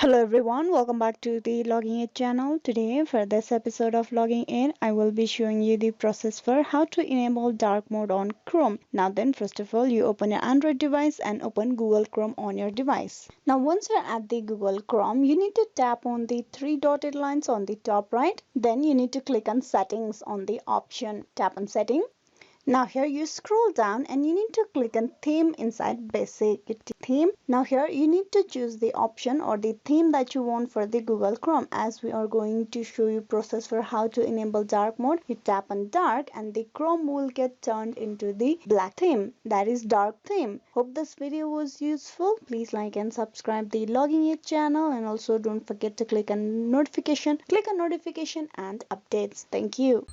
Hello everyone, welcome back to the Logging In channel. Today for this episode of Logging In, I will be showing you the process for how to enable dark mode on Chrome. Now then, first of all, you open your Android device and open Google Chrome on your device. Now once you're at the Google Chrome, you need to tap on the three dotted lines on the top right. Then you need to click on settings on the option. Tap on setting. Now here you scroll down and you need to click on theme inside basic theme. Now here you need to choose the option or the theme that you want for the Google Chrome. As we are going to show you process for how to enable dark mode, you tap on dark and the Chrome will get turned into the black theme, that is dark theme. Hope this video was useful. Please like and subscribe the Logging In channel, and also don't forget to click on notification and updates. Thank you.